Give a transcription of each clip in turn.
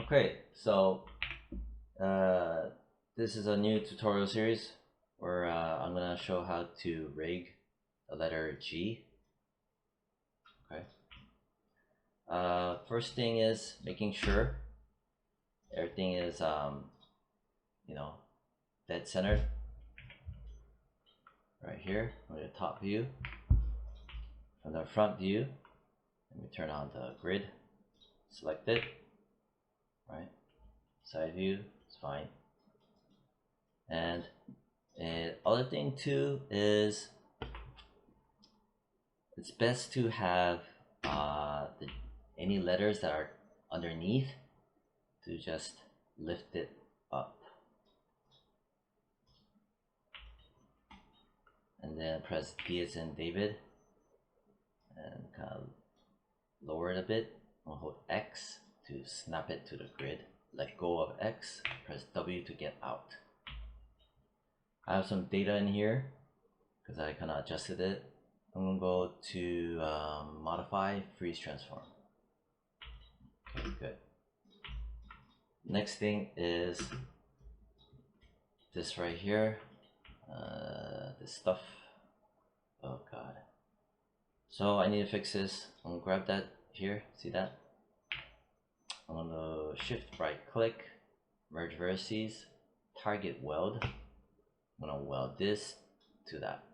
Okay, so this is a new tutorial series where I'm gonna show how to rig the letter G. Okay. First thing is making sure everything is dead centered. Right here on the top view. From the front view, let me turn on the grid. Select it. Right. Side view is fine. And other thing too is it's best to have any letters that are underneath to just lift it up and then press D as in David and kind of lower it a bit and hold X to snap it to the grid. Let go of X, press W to get out. I have some data in here because I kind of adjusted it. I'm gonna go to modify freeze transform. Okay, good. Next thing is this right here. This stuff. Oh god. So I need to fix this. I'm gonna grab that here. See that? I'm gonna shift right click, merge vertices, target weld. I'm gonna weld this to that.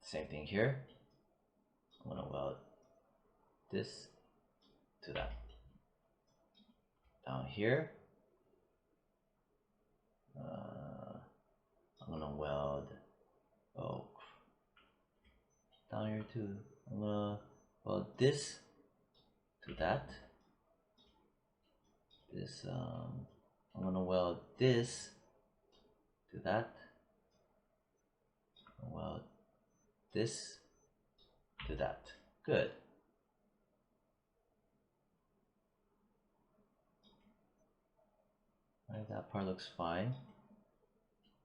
Same thing here. I'm gonna weld this to that. Down here, I'm gonna weld. Oh, down here too. I'm gonna weld this to that. This I'm gonna weld this to that. Weld this to that. Good. Right, that part looks fine.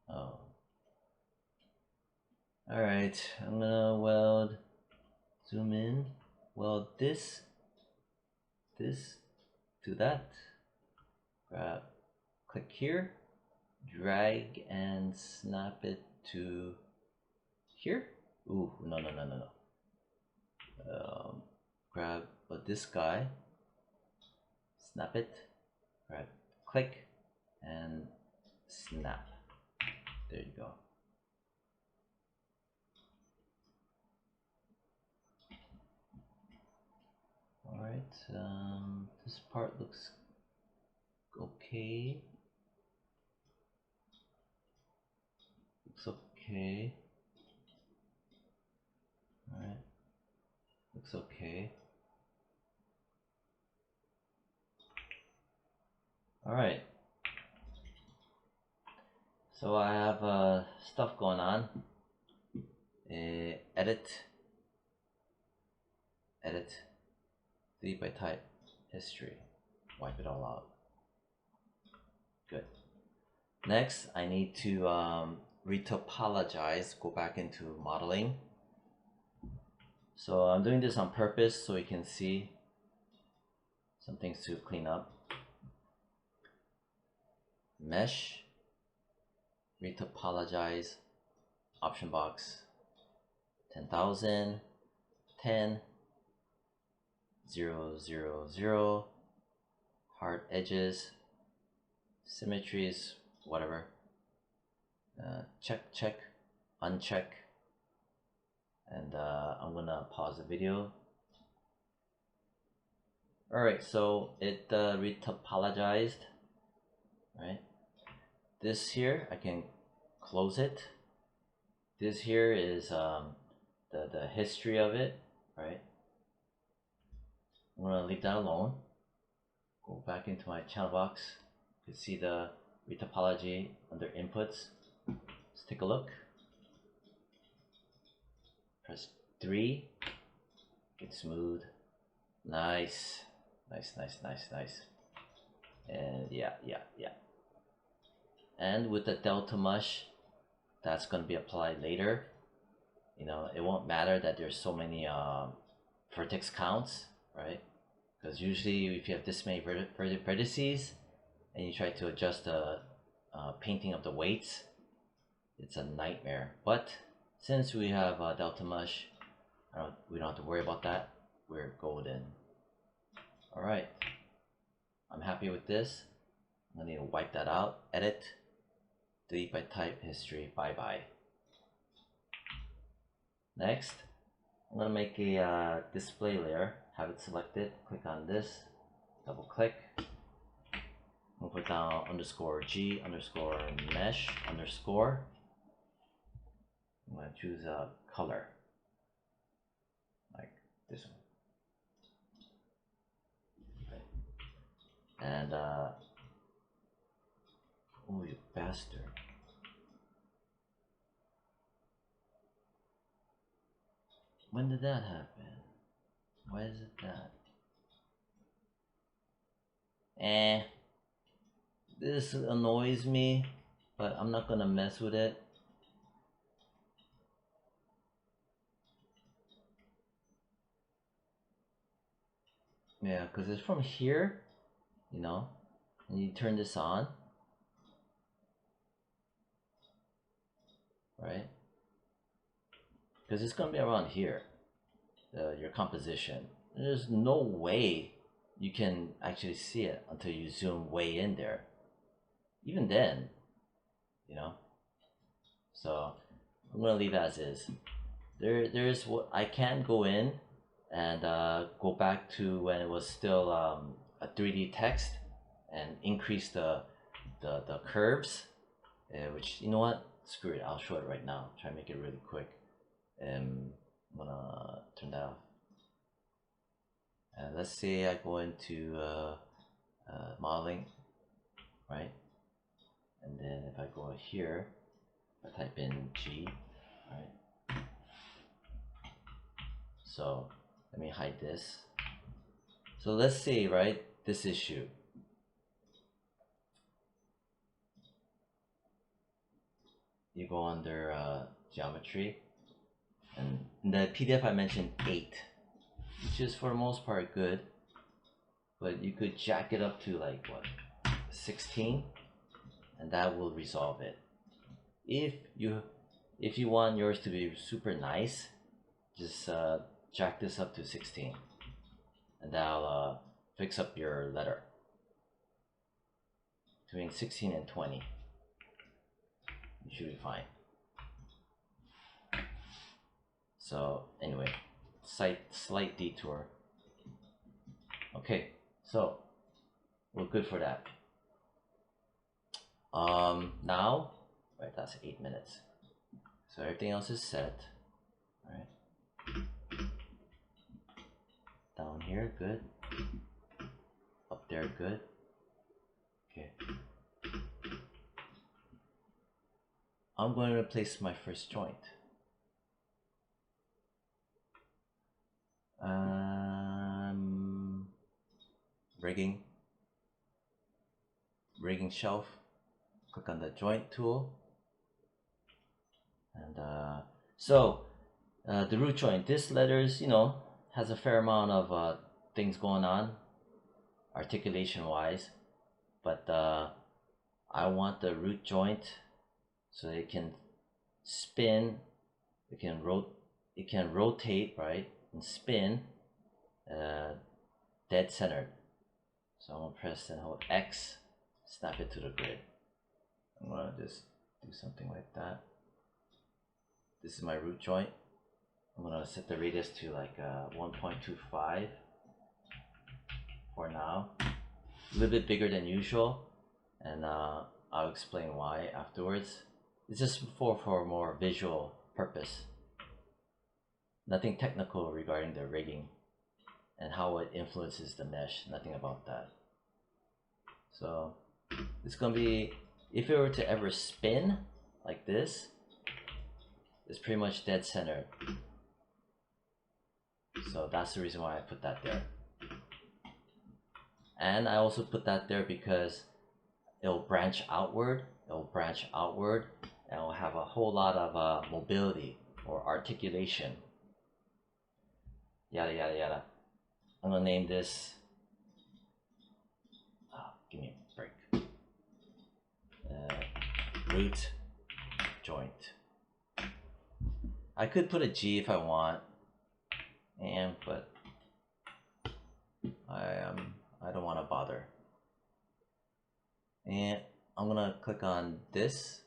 Oh. Alright, I'm gonna weld, zoom in, weld this to that. Grab, click here, drag and snap it to here. Ooh, no. Grab this guy, snap it, grab, click, and snap. There you go. Alright, this part looks okay. Looks okay. Alright, looks okay. Alright, so I have stuff going on. Edit, delete by type, history, wipe it all out. Good. Next, I need to retopologize, go back into modeling. So I'm doing this on purpose so you can see some things to clean up. Mesh, retopologize, option box, 10,000, 10, 0, 0, 0, hard edges, symmetries, whatever. Check, check, uncheck, and I'm gonna pause the video. Alright, so it retopologized, right? This here, I can close it. This here is the history of it, right? I'm gonna leave that alone. Go back into my channel box. You can see the retopology under inputs. Let's take a look. Press 3. Get smooth. Nice. Nice. And yeah. And with the delta mush, that's going to be applied later. You know, it won't matter that there's so many vertex counts, right? because usually if you have this many vertices and you try to adjust the painting of the weights, it's a nightmare. But since we have Delta Mush, we don't have to worry about that. We're golden. Alright, I'm happy with this. I'm gonna need to wipe that out, edit, delete by type, history, bye bye. Next, I'm gonna make a display layer, have it selected, click on this, double click, we'll put down underscore G underscore mesh underscore. I'm gonna choose a color, like this one. Okay. And oh, you bastard. When did that happen? Why is it that? This annoys me, but I'm not gonna mess with it. Yeah, because it's from here, you know, and you turn this on, right? Because it's gonna be around here, your composition. There's no way you can actually see it until you zoom way in there. Even then, you know. So I'm gonna leave as is. There's what I can go in and go back to when it was still a 3D text and increase the curves, which, you know what, screw it, I'll show it right now. Try to make it really quick. I'm gonna turn that off. And let's say I go into modeling, right? And then if I go here, I type in G, right? So let me hide this. So let's say, right, this issue. You go under geometry, and in the PDF I mentioned 8, which is for the most part good, but you could jack it up to like what, 16, and that will resolve it. If you want yours to be super nice, just jack this up to 16, and that'll fix up your letter. Between 16 and 20, you should be fine. So anyway, slight detour. Okay, so we're good for that. Now, right, that's 8 minutes. So everything else is set. Right. Down here, good. Up there, good. Okay. I'm going to place my first joint. Rigging shelf. Click on the joint tool. And the root joint, this letters, you know, has a fair amount of things going on articulation wise, but I want the root joint so it can spin, it can rotate, right, and spin dead centered. So I'm gonna press and hold X, snap it to the grid. I'm gonna just do something like that. This is my root joint. I'm gonna set the radius to like 1.25 for now. A little bit bigger than usual, and I'll explain why afterwards. It's just for more visual purpose. Nothing technical regarding the rigging and how it influences the mesh, nothing about that. So it's gonna be, if it were to ever spin like this, it's pretty much dead center. So that's the reason why I put that there. And I also put that there because it'll branch outward, and it'll have a whole lot of mobility or articulation. Yada yada yada. I'm gonna name this root joint. I could put a G if I want, but I don't want to bother. And I'm gonna click on this,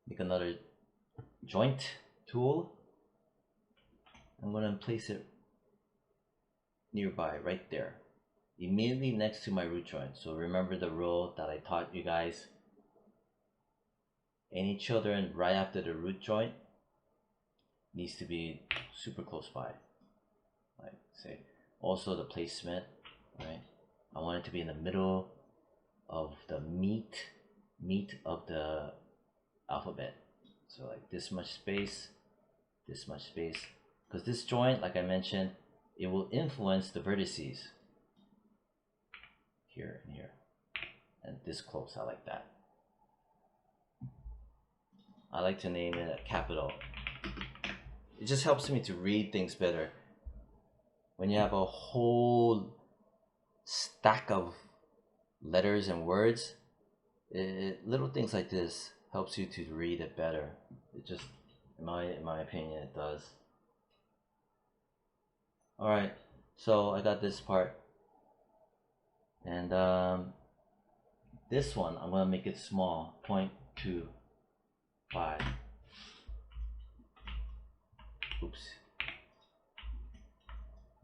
make another joint tool. I'm gonna place it nearby, right there, immediately next to my root joint. So remember the rule that I taught you guys. Any children right after the root joint needs to be super close by. Like say, also the placement, right? I want it to be in the middle of the meat of the alphabet. So like this much space, because this joint, like I mentioned, it will influence the vertices here and here, and this close. I like that. I like to name it a capital. It just helps me to read things better. When you have a whole stack of letters and words, little things like this helps you to read it better. It just, in my opinion, it does. All right, so I got this part, and this one I'm gonna make it small, 0.25. Oops.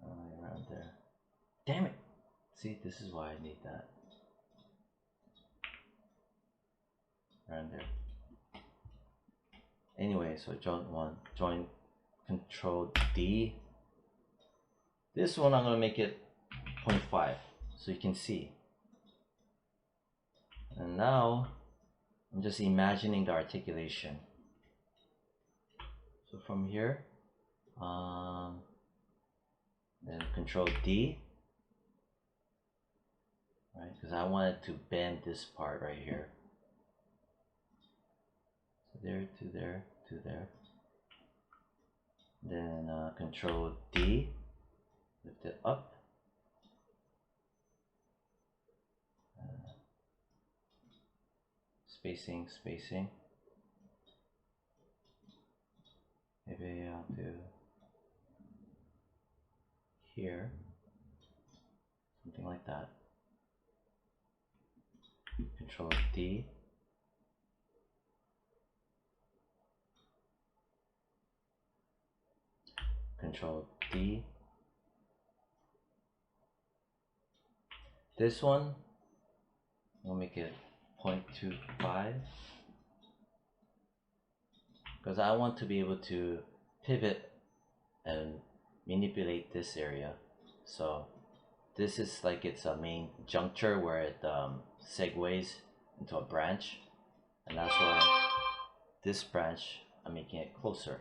Around there. Damn it! See, this is why I need that. Around there. Anyway, so joint 1, joint Control D. This one I'm gonna make it 0.5 so you can see. And now I'm just imagining the articulation. So from here, then Control D, right? Because I wanted to bend this part right here. So there to there to there. Then Control D, lift it up. Spacing. Maybe I'll do here, something like that. Control D. Control D. This one, we'll make it 0.25 because I want to be able to pivot and manipulate this area. So this is like it's a main juncture where it segues into a branch, and that's why this branch I'm making it closer.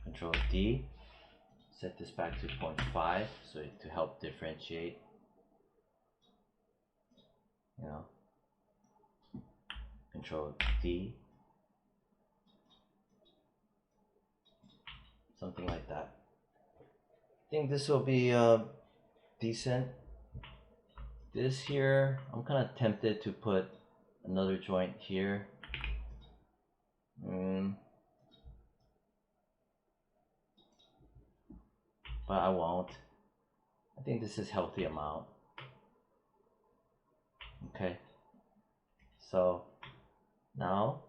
Control D, set this back to 0.5 so to help differentiate, you know. Control D, something like that. I think this will be decent. This here, I'm kind of tempted to put another joint here. But I won't. I think this is healthy amount. Okay. So now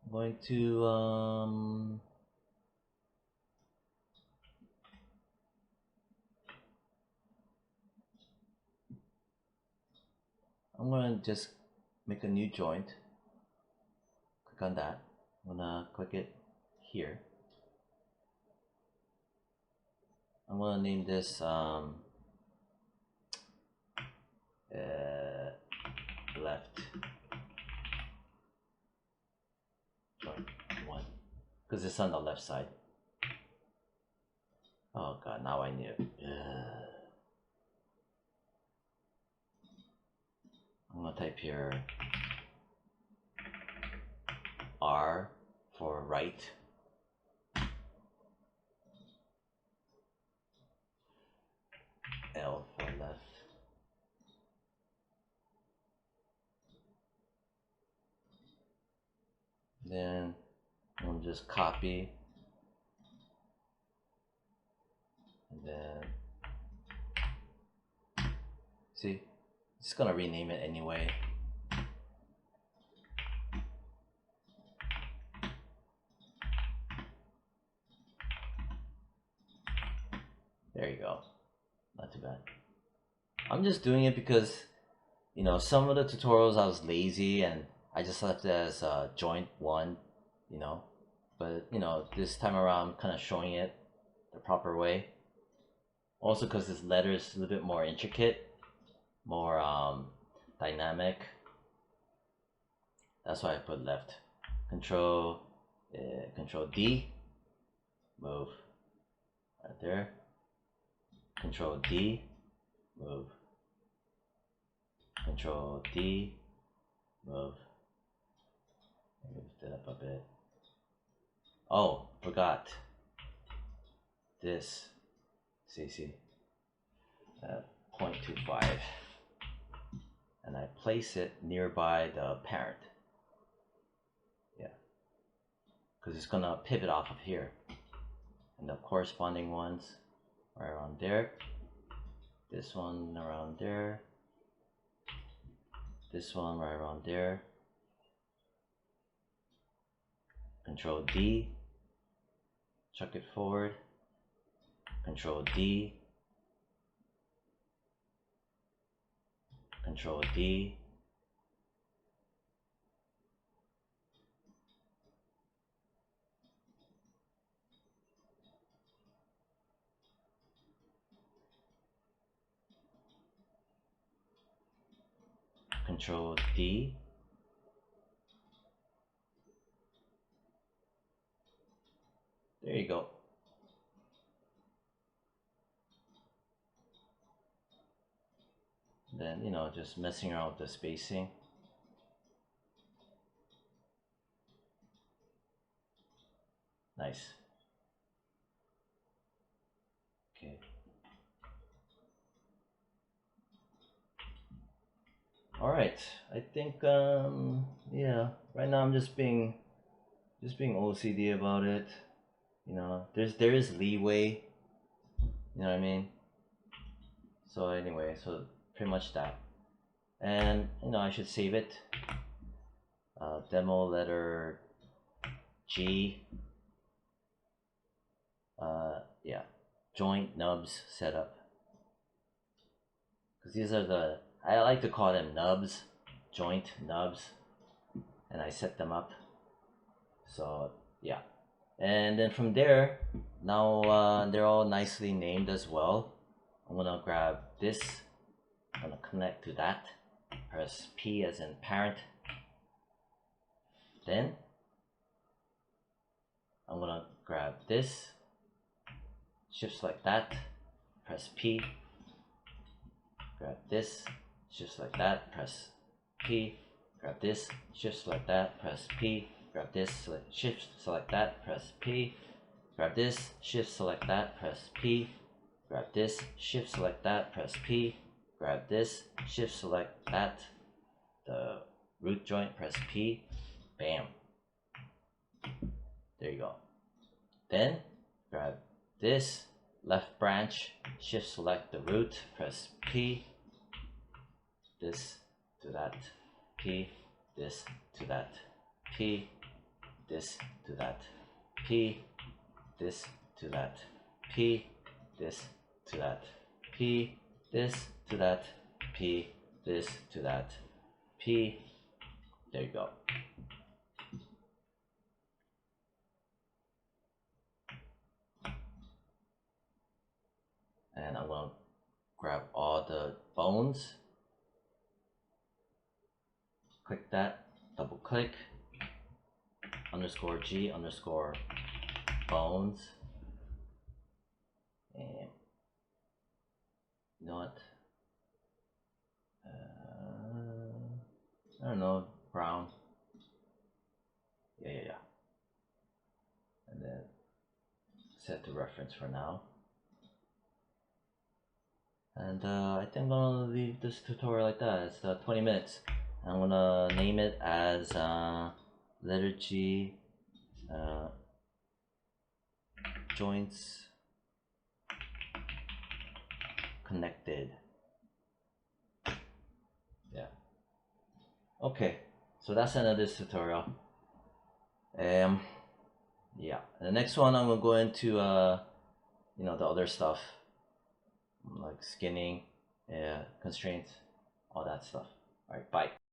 I'm going to I'm gonna just make a new joint. Click on that. I'm gonna click it here. I'm gonna name this left joint 1 because it's on the left side. Oh god, now I need it. I'm gonna type here R for right, L for left, just copy, and then see, it's gonna rename it anyway. There you go. Not too bad. I'm just doing it because, you know, some of the tutorials I was lazy and I just left it as joint one, you know. But, you know, this time around I'm kind of showing it the proper way. Also because this letter is a little bit more intricate, more dynamic. That's why I put left. Control D, move right there. Control D, move. Control D, move. Move that up a bit. Oh, forgot this. See, 0.25, and I place it nearby the parent. Yeah, because it's gonna pivot off of here, and the corresponding ones right around there. This one around there. This one right around there. Control D, chuck it forward. Control D, Control D, Control D, there you go. Then, you know, just messing around with the spacing. Nice. Okay. All right. I think yeah. Right now I'm just being OCD about it. You know, there is leeway. You know what I mean? So anyway, so pretty much that. And you know, I should save it. Demo letter G. Yeah, joint nubs setup. Because these are the, I like to call them nubs, joint nubs, and I set them up. So yeah, and then from there, now they're all nicely named as well. I'm gonna grab this, I'm gonna connect to that, press P as in parent, then I'm gonna grab this, shift select that, press P, grab this, shift select that, press P, grab this, shift select that, press P, grab this, shift select that, press P, grab this, shift select that, press P, grab this, shift select that, press P, grab this, shift select that, the root joint, press P, bam. There you go. Then grab this left branch, shift select the root, press P, this to that, P, this to that, P, this to that, P, this to that, P, this to that, P, this to that, P, this to that, P. There you go. And I'm going to grab all the bones, click that, double click, underscore G underscore bones, and you know what, I don't know, brown, yeah, and then set to reference for now. And I think I'm gonna leave this tutorial like that. It's 20 minutes. I'm gonna name it as letter G joints connected. Yeah. Okay, so that's another tutorial. Yeah, the next one I'm gonna go into you know, the other stuff like skinning, constraints, all that stuff. All right, bye.